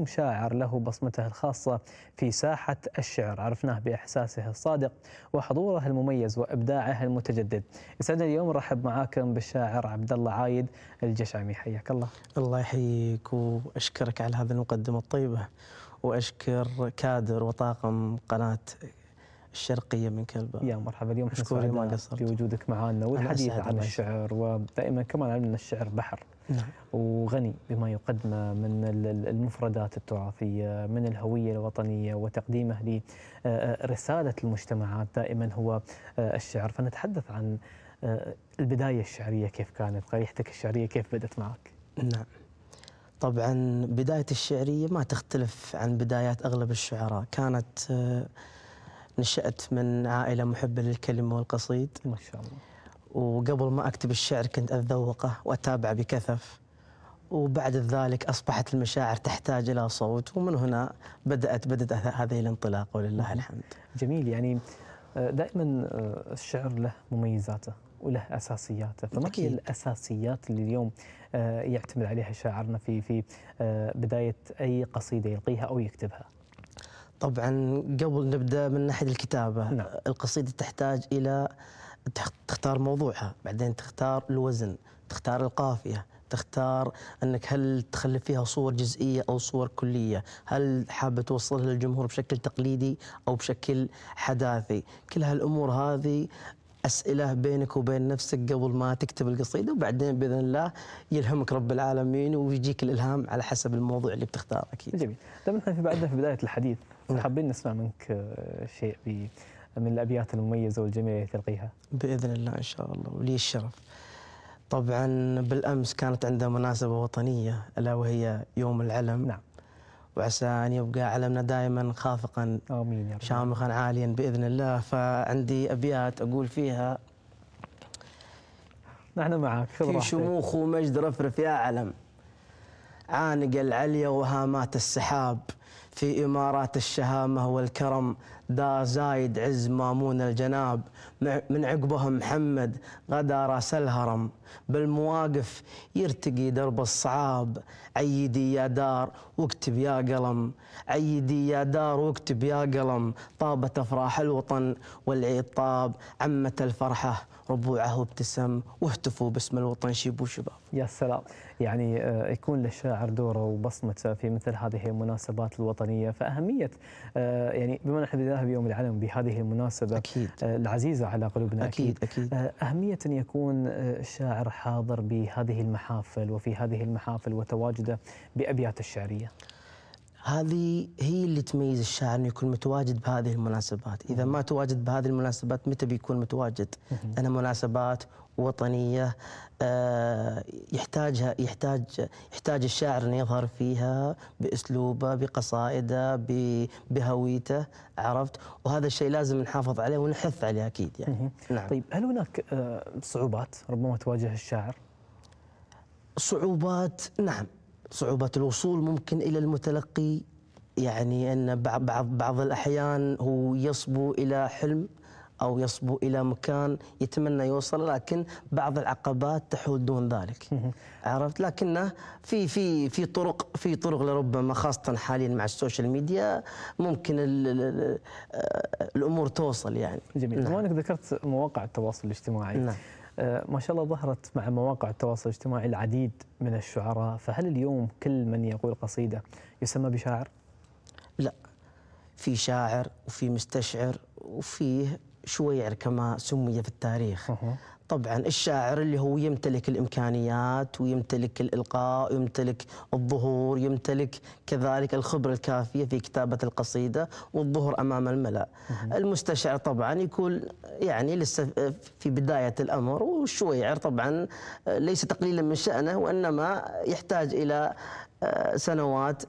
اليوم شاعر له بصمته الخاصة في ساحة الشعر، عرفناه بإحساسه الصادق وحضوره المميز وإبداعه المتجدد. يسعدنا اليوم نرحب معاكم بالشاعر عبد الله عايد الجشامي، حياك الله. الله يحييك وأشكرك على هذه المقدمة الطيبة، وأشكر كادر وطاقم قناة الشرقية من كلبة. يا مرحبا، اليوم مشكوري ما سعداء قصرت بوجودك معنا والحديث عن الشعر، ودائما كمان علمنا الشعر بحر. نعم. وغني بما يقدمه من المفردات التراثية، من الهوية الوطنية، وتقديمه لرسالة المجتمعات دائما هو الشعر. فنتحدث عن البداية الشعرية، كيف كانت قريحتك الشعرية، كيف بدأت معك؟ نعم، طبعا بداية الشعرية ما تختلف عن بدايات أغلب الشعراء. كانت نشأت من عائلة محبة للكلمة والقصيد ما شاء الله. وقبل ما أكتب الشعر كنت أتذوقه وأتابعه بكثف، وبعد ذلك أصبحت المشاعر تحتاج إلى صوت، ومن هنا بدأت هذه الانطلاقة ولله الحمد. جميل. يعني دائما الشعر له مميزاته وله أساسياته، فما هي الأساسيات اللي اليوم يعتمد عليها شاعرنا في بداية أي قصيدة يلقيها أو يكتبها؟ طبعا قبل نبدأ من ناحية الكتابة، نعم. القصيدة تحتاج إلى تختار موضوعها، بعدين تختار الوزن، تختار القافية، تختار أنك هل تخلي فيها صور جزئية أو صور كلية، هل حابة توصلها للجمهور بشكل تقليدي أو بشكل حداثي. كل هالأمور هذه أسئلة بينك وبين نفسك قبل ما تكتب القصيدة، وبعدين بإذن الله يلهمك رب العالمين ويجيك الإلهام على حسب الموضوع اللي بتختاره. أكيد. جميل. طبعا احنا بعدنا في بداية الحديث، حابين نسمع منك شيء من الأبيات المميزة والجميلة اللي تلقيها. بإذن الله إن شاء الله، ولي الشرف. طبعا بالأمس كانت عندنا مناسبة وطنية ألا وهي يوم العلم. نعم. وعسى أن يبقى علمنا دائما خافقا آمين يا رب. شامخا عاليا بإذن الله. فعندي أبيات أقول فيها: نحن معك، خذ في راحتك. شموخ ومجد رفرف يا علم، عانق العليا وهامات السحاب، في إمارات الشهامة والكرم، دا زايد عز مامون الجناب، من عقبهم محمد غدا راس الهرم، بالمواقف يرتقي درب الصعاب، عيدي يا دار واكتب يا قلم، عيدي يا دار واكتب يا قلم، طابت أفراح الوطن والعيد طاب، عمت الفرحة ربوعه ابتسم، واهتفوا باسم الوطن شيب وشباب. يا سلام. يعني يكون للشاعر دوره وبصمته في مثل هذه المناسبات الوطنية. فأهمية يعني بما نحن بدأنا بيوم العلم بهذه المناسبة أكيد. العزيزة على قلوبنا، أكيد. أهمية أن يكون الشاعر حاضر بهذه المحافل وفي هذه المحافل وتواجده بأبيات الشعرية. هذه هي اللي تميز الشاعر، انه يكون متواجد بهذه المناسبات. اذا ما تواجد بهذه المناسبات متى بيكون متواجد؟ لأنها مناسبات وطنيه يحتاج الشاعر ان يظهر فيها باسلوبه، بقصائده، بهويته، عرفت؟ وهذا الشيء لازم نحافظ عليه ونحث عليه اكيد يعني. نعم. طيب، هل هناك صعوبات ربما تواجه الشاعر؟ صعوبات، نعم. صعوبة الوصول ممكن إلى المتلقي، يعني أن بعض الأحيان هو يصبو إلى حلم أو يصبو إلى مكان يتمنى يوصل، لكن بعض العقبات تحول دون ذلك، عرفت؟ لكنه في طرق لربما، خاصة حاليا مع السوشيال ميديا، ممكن الأمور توصل يعني. جميل. نعم. بما أنك ذكرت مواقع التواصل الاجتماعي، نعم. ما شاء الله ظهرت مع مواقع التواصل الاجتماعي العديد من الشعراء، فهل اليوم كل من يقول قصيدة يسمى بشاعر؟ لا، في شاعر وفي مستشعر وفيه شويعر كما سمي في التاريخ. طبعا الشاعر اللي هو يمتلك الإمكانيات ويمتلك الإلقاء ويمتلك الظهور، يمتلك كذلك الخبرة الكافية في كتابة القصيدة والظهور أمام الملأ. المستشعر طبعا يكون يعني لسه في بداية الأمر، والشويعر طبعا ليس تقليلا من شأنه، وإنما يحتاج إلى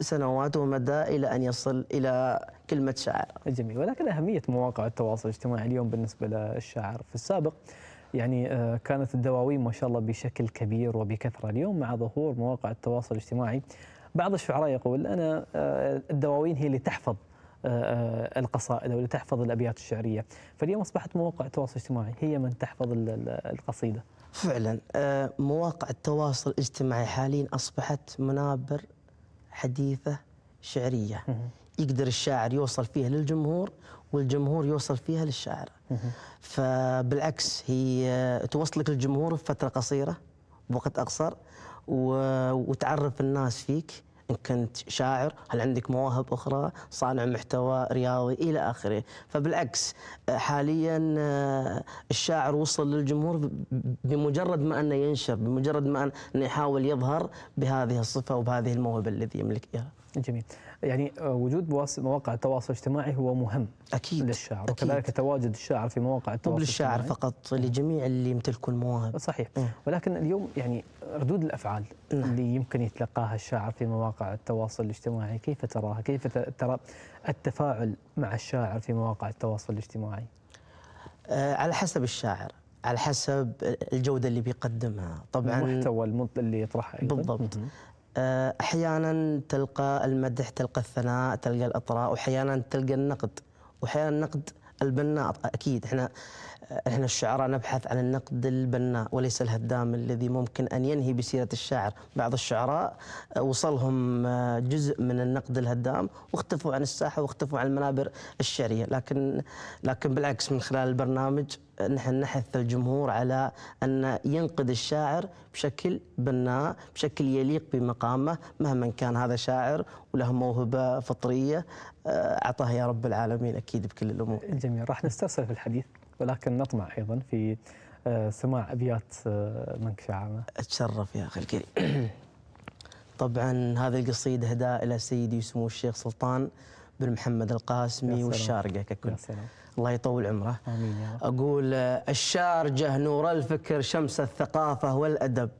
سنوات ومدى إلى أن يصل إلى كلمة شاعر. جميل. ولكن أهمية مواقع التواصل الاجتماعي اليوم بالنسبة للشاعر في السابق، يعني كانت الدواوين ما شاء الله بشكل كبير وبكثرة. اليوم مع ظهور مواقع التواصل الاجتماعي بعض الشعراء يقول أنا الدواوين هي اللي تحفظ القصائد واللي تحفظ الأبيات الشعرية، فاليوم أصبحت مواقع التواصل الاجتماعي هي من تحفظ القصيدة. فعلا مواقع التواصل الاجتماعي حاليا أصبحت منابر حديثة شعرية يقدر الشاعر يوصل فيها للجمهور والجمهور يوصل فيها للشاعر. فبالعكس هي توصلك للجمهور بفترة قصيرة بوقت أقصر، وتعرف الناس فيك إن كنت شاعر، هل عندك مواهب أخرى، صانع محتوى رياضي إلى آخره. فبالعكس حاليا الشاعر وصل للجمهور بمجرد ما أنه ينشر، بمجرد ما أنه يحاول يظهر بهذه الصفة وبهذه الموهبة الذي يملك إياها. جميل. يعني وجود مواقع التواصل الاجتماعي هو مهم أكيد للشاعر، أكيد. وكذلك تواجد الشاعر في مواقع التواصل للشاعر فقط، لجميع اللي يمتلكون المواهب. صحيح. ولكن اليوم يعني ردود الأفعال اللي يمكن يتلقاها الشاعر في مواقع التواصل الاجتماعي كيف تراها؟ كيف ترى التفاعل مع الشاعر في مواقع التواصل الاجتماعي؟ على حسب الشاعر، على حسب الجودة اللي بيقدمها طبعا، المحتوى اللي يطرحه أيضا. بالضبط. أحيانا تلقى المدح، تلقى الثناء، تلقى الإطراء، وأحيانا تلقى النقد، وأحيانا النقد البناء. أكيد إحنا الشعراء نبحث عن النقد البناء وليس الهدام الذي ممكن أن ينهي بسيرة الشاعر. بعض الشعراء وصلهم جزء من النقد الهدام واختفوا عن الساحة واختفوا عن المنابر الشعرية، لكن بالعكس من خلال البرنامج نحن نحث الجمهور على أن ينقد الشاعر بشكل بناء، بشكل يليق بمقامه، مهما كان هذا شاعر وله موهبة فطرية أعطاها يا رب العالمين أكيد بكل الأمور. جميل. راح نسترسل في الحديث، ولكن نطمع أيضا في سماع أبيات من شاعرنا. أتشرف يا أخي الكريم. طبعا هذه القصيدة إهداء إلى سيدي سمو الشيخ سلطان بن محمد القاسمي والشارقة ككل. يا سلام. الله يطول عمره. آمين يا رب. أقول الشارجة نور الفكر، شمس الثقافة والأدب،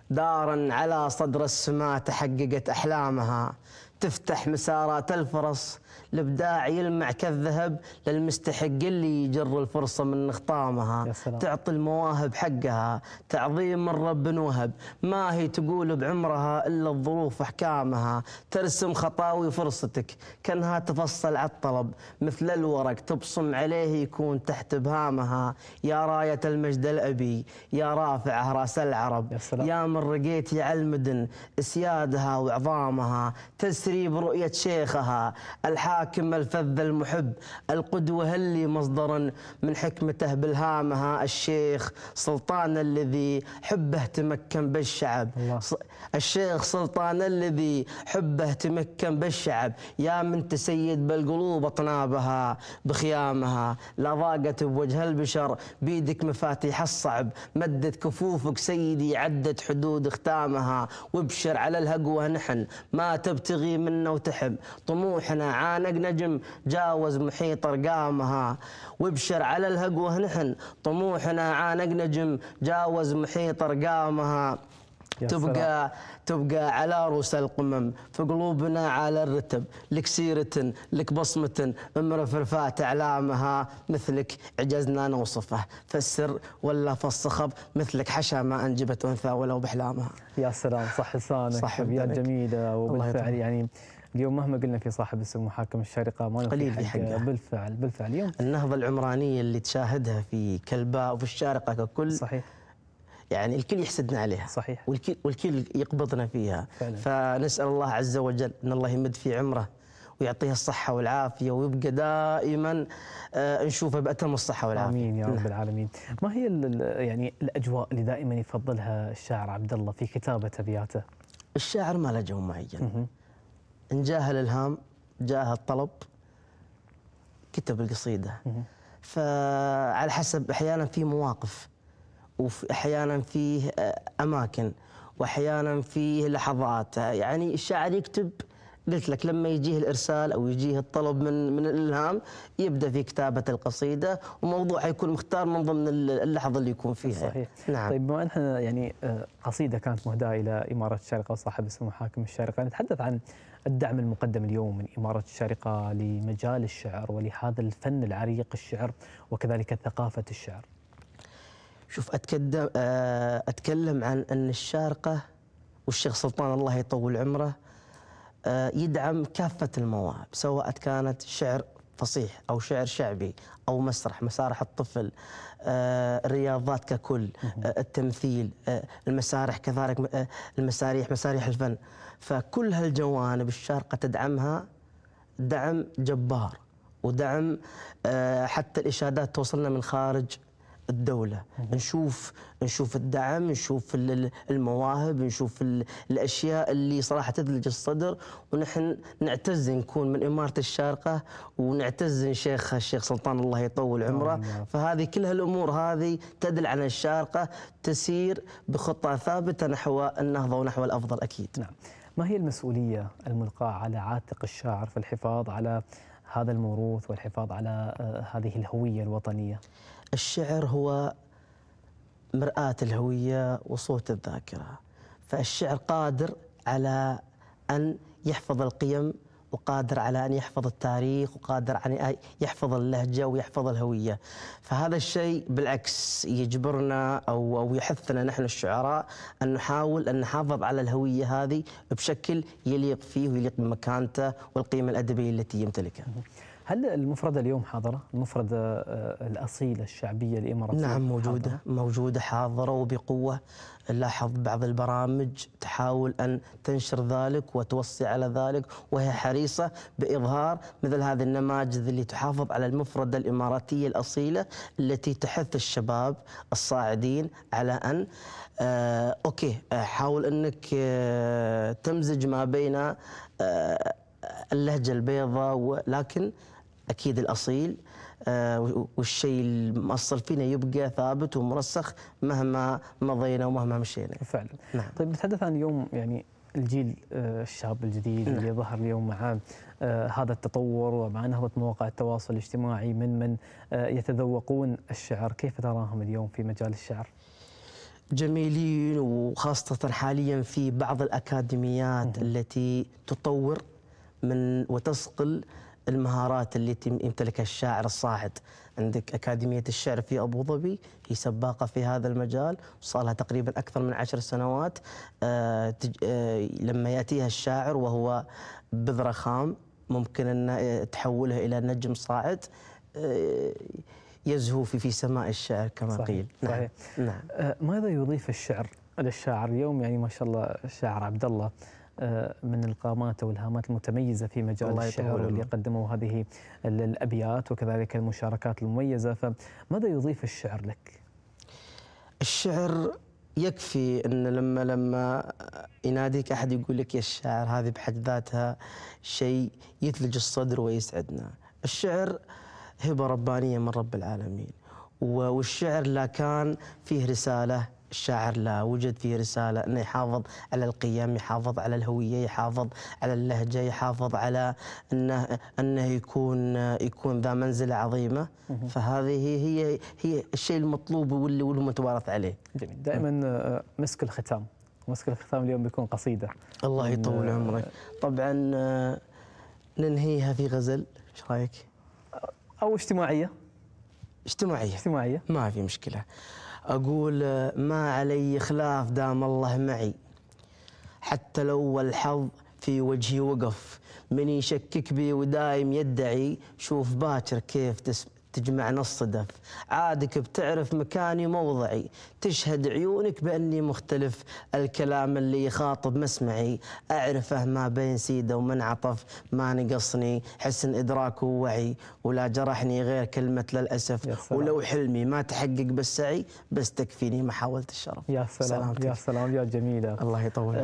دارا على صدر السماء تحققت أحلامها، تفتح مسارات الفرص الابداع يلمع كالذهب للمستحق اللي يجر الفرصه من خطامها، تعطي المواهب حقها تعظيم الرب وهب، ما هي تقول بعمرها الا الظروف احكامها، ترسم خطاوي فرصتك كانها تفصل على الطلب مثل الورق تبصم عليه يكون تحت ابهامها، يا رايه المجد الابي يا رافعه راس العرب، يا من رقيتي على المدن اسيادها وعظامها، تسري برؤيه شيخها الحاكم الفذ المحب، القدوة اللي مصدرا من حكمته بالهامها، الشيخ سلطان الذي حبه تمكن بالشعب، الشيخ سلطان الذي حبه تمكن بالشعب، يا من تسيد بالقلوب أطنابها بخيامها، لا ضاقت بوجه البشر بيدك مفاتيح الصعب، مدت كفوفك سيدي عدت حدود ختامها، وابشر على الهقوة نحن ما تبتغي منا وتحب، طموحنا عانق نجم جاوز محيط ارقامها، وابشر على الهقوه نحن طموحنا عانق نجم جاوز محيط ارقامها، تبقى على رؤوس القمم في قلوبنا على الرتب، لك سيرة لك بصمة مرفرفات اعلامها، مثلك عجزنا نوصفه فالسر ولا فالصخب، مثلك حشا ما انجبت انثى ولو باحلامها. يا سلام، صح لسانك، ابيات جميله. وبالفعل يعني اليوم مهما قلنا في صاحب السمو حاكم الشارقة ما نوفي حقه. بالفعل اليوم النهضة العمرانية اللي تشاهدها في كلباء وفي الشارقة ككل صحيح، يعني الكل يحسدنا عليها صحيح، والكل يقبضنا فيها فعلا. فنسأل الله عز وجل أن الله يمد في عمره ويعطيه الصحة والعافية ويبقى دائما نشوفه بأتم الصحة والعافية. آمين يا رب العالمين. ما هي يعني الأجواء اللي دائما يفضلها الشاعر عبد الله في كتابة أبياته؟ الشاعر ما له جو معين، إن جاه الإلهام جاه الطلب كتب القصيدة، فعلى حسب أحيانا في مواقف وأحيانا فيه أماكن وأحيانا فيه لحظات، يعني الشاعر يكتب قلت لك لما يجيه الإرسال أو يجيه الطلب من الإلهام يبدأ في كتابة القصيدة، وموضوع يكون مختار من ضمن اللحظة اللي يكون فيها. صحيح. نعم. طيب بما أننا يعني قصيدة كانت مهداة إلى إمارة الشارقة وصاحب السمو حاكم الشارقة، نتحدث عن الدعم المقدم اليوم من إمارة الشارقة لمجال الشعر ولهذا الفن العريق الشعر وكذلك ثقافة الشعر. شوف أتكلم عن أن الشارقة والشيخ سلطان الله يطول عمره يدعم كافة المواهب، سواء كانت شعر فصيح أو شعر شعبي أو مسارح الطفل، الرياضات ككل، التمثيل، المسارح كذلك، مساريح الفن. فكل هالجوانب الشارقة تدعمها دعم جبار، ودعم حتى الإشادات توصلنا من خارج الدولة. نشوف الدعم، نشوف المواهب، نشوف الأشياء اللي صراحة تثلج الصدر، ونحن نعتز نكون من إمارة الشارقة، ونعتز الشيخ سلطان الله يطول عمره. فهذه كل هالأمور هذه تدل على الشارقة تسير بخطة ثابتة نحو النهضة ونحو الأفضل أكيد. نعم. ما هي المسؤولية الملقاة على عاتق الشاعر في الحفاظ على هذا الموروث والحفاظ على هذه الهوية الوطنية؟ الشعر هو مرآة الهوية وصوت الذاكرة، فالشعر قادر على أن يحفظ القيم، وقادر على أن يحفظ التاريخ، وقادر على أن يحفظ اللهجة ويحفظ الهوية. فهذا الشيء بالعكس يجبرنا أو يحثنا نحن الشعراء أن نحاول أن نحافظ على الهوية هذه بشكل يليق فيه ويليق بمكانته والقيمة الأدبية التي يمتلكها. هل المفردة اليوم حاضرة؟ المفردة الأصيلة الشعبية الإماراتية؟ نعم موجودة حاضرة وبقوة. نلاحظ بعض البرامج تحاول أن تنشر ذلك وتوصي على ذلك، وهي حريصة بإظهار مثل هذه النماذج اللي تحافظ على المفردة الإماراتية الأصيلة، التي تحث الشباب الصاعدين على أن حاول أنك تمزج ما بين اللهجة البيضاء، ولكن أكيد الأصيل والشيء المؤصل فينا يبقى ثابت ومرسخ مهما مضينا ومهما مشينا. فعلا. نعم. طيب نتحدث عن اليوم يعني الجيل الشاب الجديد اللي ظهر اليوم مع هذا التطور ومع نهضة مواقع التواصل الاجتماعي من يتذوقون الشعر، كيف تراهم اليوم في مجال الشعر؟ جميلين، وخاصة حاليا في بعض الأكاديميات التي تطور من وتصقل المهارات التي يمتلكها الشاعر الصاعد. عندك أكاديمية الشعر في أبو ظبي، هي سباقة في هذا المجال، صار لها تقريبا أكثر من 10 سنوات. لما يأتيها الشاعر وهو بذرة خام ممكن أن تحوله إلى نجم صاعد يزهو في سماء الشعر كما قيل. صحيح. نعم. ماذا يضيف الشعر للشاعر اليوم؟ يعني ما شاء الله الشاعر عبد الله من القامات والهامات المتميزة في مجال الشعر، واللي قدموا هذه الأبيات وكذلك المشاركات المميزة، فماذا يضيف الشعر لك؟ الشعر يكفي أن لما يناديك أحد يقول لك يا الشاعر، هذه بحد ذاتها شيء يثلج الصدر ويسعدنا. الشعر هبة ربانية من رب العالمين، والشعر لا كان فيه رسالة، الشاعر لا وجد فيه رسالة أنه يحافظ على القيم، يحافظ على الهوية، يحافظ على اللهجة، يحافظ على أنه يكون ذا منزلة عظيمة. فهذه هي الشيء المطلوب واللي متوارث عليه. جميل. دائما مسك الختام اليوم بيكون قصيدة. الله يطول عمرك. طبعا ننهيها في غزل، ايش رايك؟ أو اجتماعية ما في مشكلة. أقول ما علي خلاف دام الله معي، حتى لو الحظ في وجهي وقف، من يشكك بي ودايم يدعي، شوف باكر كيف تجمعنا الصدف، عادك بتعرف مكاني موضعي، تشهد عيونك بأني مختلف، الكلام اللي يخاطب مسمعي، أعرفه ما بين سيدة ومنعطف، ما نقصني حسن إدراك ووعي، ولا جرحني غير كلمة للأسف، ولو حلمي ما تحقق بالسعي، بس تكفيني محاولة الشرف. يا سلام يا سلام، يا جميلة. الله يطول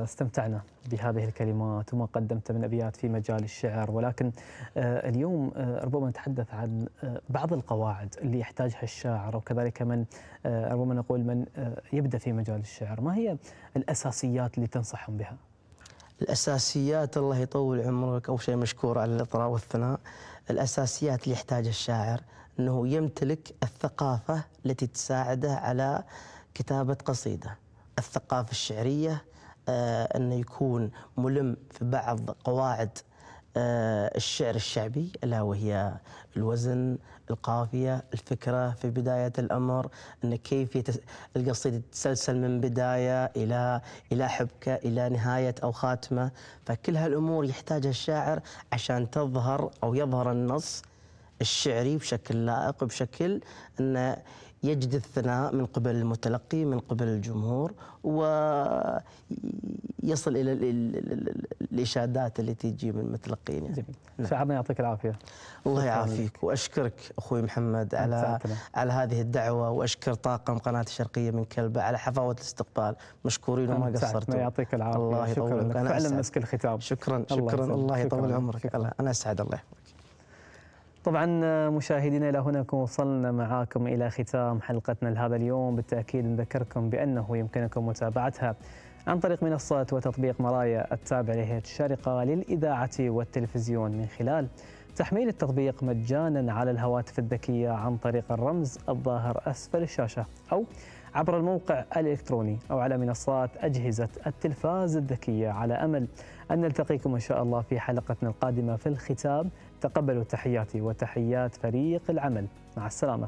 استمتعنا بهذه الكلمات وما قدمت من أبيات في مجال الشعر، ولكن اليوم ربما نتحدث عن بعض القواعد اللي يحتاجها الشاعر، وكذلك من ربما نقول من يبدأ في مجال الشعر. ما هي الأساسيات اللي تنصحهم بها؟ الأساسيات الله يطول عمرك، أول شيء مشكور على الإطراء والثناء. الأساسيات اللي يحتاجها الشاعر أنه يمتلك الثقافة التي تساعده على كتابة قصيدة، الثقافة الشعرية، أنه يكون ملم في بعض قواعد الشعر الشعبي، ألا وهي الوزن، القافية، الفكرة في بداية الأمر، أن كيف القصيدة تتسلسل من بداية إلى حبكة إلى نهاية أو خاتمة. فكل هالأمور يحتاجها الشاعر عشان تظهر أو يظهر النص الشعري بشكل لائق، بشكل أنه يجد الثناء من قبل المتلقي، من قبل الجمهور، ويصل إلى الإشادات التي تجي من المتلقين يعني. جميل. شعرنا يعطيك العافية. الله يعافيك، وأشكرك أخوي محمد على هذه الدعوة، وأشكر طاقم قناة الشرقية من كلبة على حفاوة الاستقبال، مشكورين وما قصرتوا. يعطيك العافية. الله شكرا لك، فعلا مسك الختام. شكرا الله يطول عمرك. أنا أسعد، الله يحفظك. طبعا مشاهدينا، إلى هنا نكون وصلنا معاكم إلى ختام حلقتنا لهذا اليوم. بالتأكيد نذكركم بأنه يمكنكم متابعتها عن طريق منصة وتطبيق مرايا التابع لهيئة الشارقة للإذاعة والتلفزيون، من خلال تحميل التطبيق مجانا على الهواتف الذكية عن طريق الرمز الظاهر أسفل الشاشة، أو عبر الموقع الإلكتروني، أو على منصات أجهزة التلفاز الذكية، على أمل أن نلتقيكم إن شاء الله في حلقتنا القادمة. في الختام تقبلوا تحياتي وتحيات فريق العمل، مع السلامة.